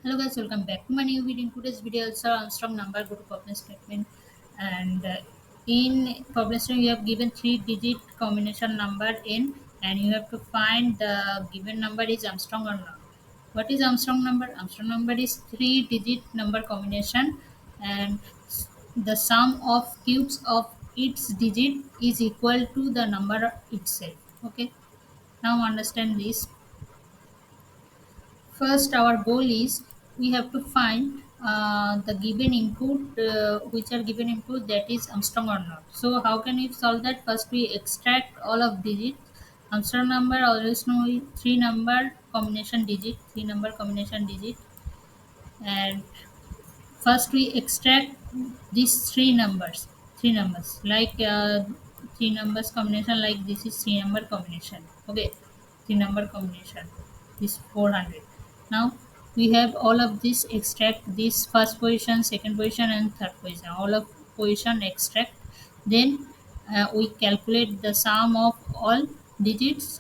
Hello guys, welcome back to my new video. In today's video, it's Armstrong number. Go to problem statement, and in problem statement, you have given three-digit combination number n, and you have to find the given number is Armstrong or not. What is Armstrong number? Armstrong number is three-digit number combination, and the sum of cubes of its digit is equal to the number itself. Okay, now understand this. First, our goal is we have to find the given input, which are given input that is Armstrong or not. So how can we solve that? First, we extract all of digits. Armstrong number always know three number combination digit, and first we extract these three numbers like three numbers combination, like this is three number combination. Okay, three number combination, this 400. Now we have all of this, extract this first position, second position and third position, all of position extract. Then we calculate the sum of all digits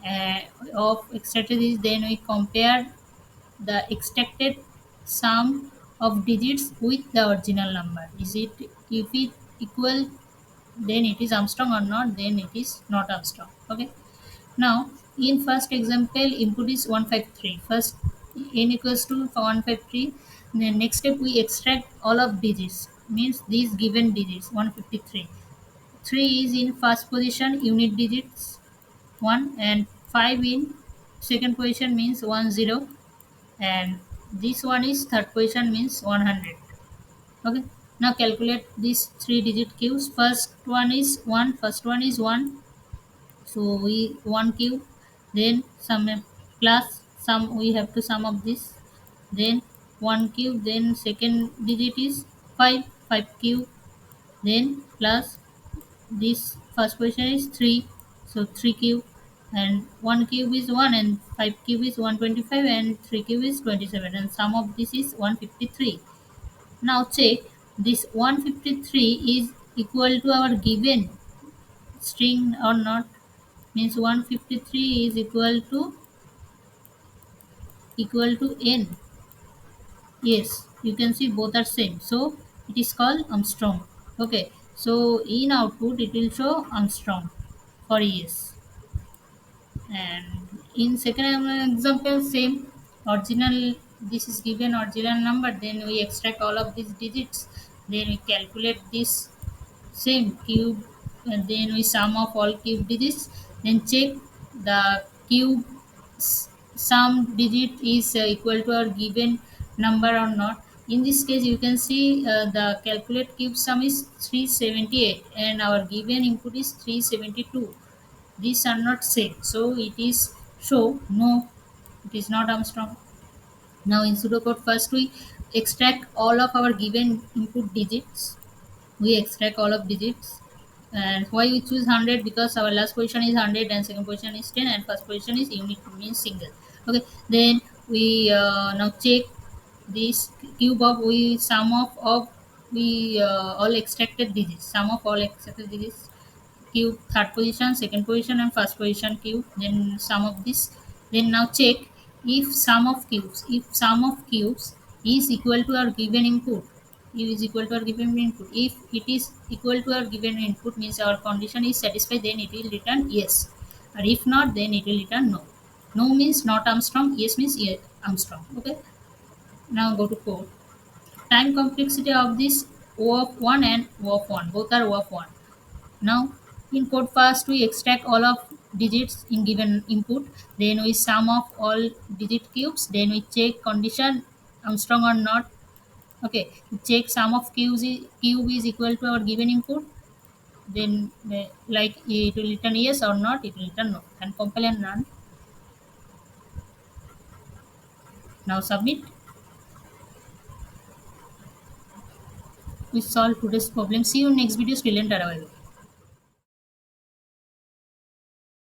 uh, of extracted is, then we compare the extracted sum of digits with the original number. Is it, if it equal, then it is Armstrong, or not, then it is not Armstrong. Okay. Now in first example, input is 153. First n equals to 153. Then next step we extract all of digits, means these given digits 153. 3 is in first position, unit digits 1, and 5 in second position means 10, and this one is third position means 100. Okay, now calculate these three digit cubes. First one is 1, so we 1 cube, then sum plus sum, we have to sum of this, then 1 cube, then second digit is 5 cube, then plus this first position is 3, so 3 cube, and 1 cube is 1, and 5 cube is 125, and 3 cube is 27, and sum of this is 153. Now check this 153 is equal to our given string or not, means 153 is equal to n. Yes, you can see both are same, so it is called Armstrong. Okay, so in output it will show Armstrong for yes. And in second example, same original, this is given original number, then we extract all of these digits, then we calculate this same cube, and then we sum of all cube digits, then check the cube sum digit is equal to our given number or not. In this case you can see the calculate cube sum is 378 and our given input is 372. These are not same, so it is show no, it is not Armstrong. Now in pseudocode, first we extract all of our given input digits. We extract all of digits, and why we choose 100, because our last position is 100 and second position is 10 and first position is unit, means single. Okay, then we now check this cube of, we sum of we all extracted digits, sum of all extracted digits, cube third position, second position and first position cube, then sum of this. Then now check if sum of cubes is equal to our given input, is equal to our given input. If it is equal to our given input, means our condition is satisfied, then it will return yes, or if not, then it will return no. No means not Armstrong, yes means yes Armstrong. Okay, now go to code. Time complexity of this O of 1 and O of 1, both are O of 1. Now in code, first we extract all of digits in given input, then we sum of all digit cubes, then we check condition Armstrong or not. Okay, we check sum of cube is equal to our given input, then like it will return yes or not, it will return no, and compile and run. Now submit. We solve today's problem. See you in next video. Still and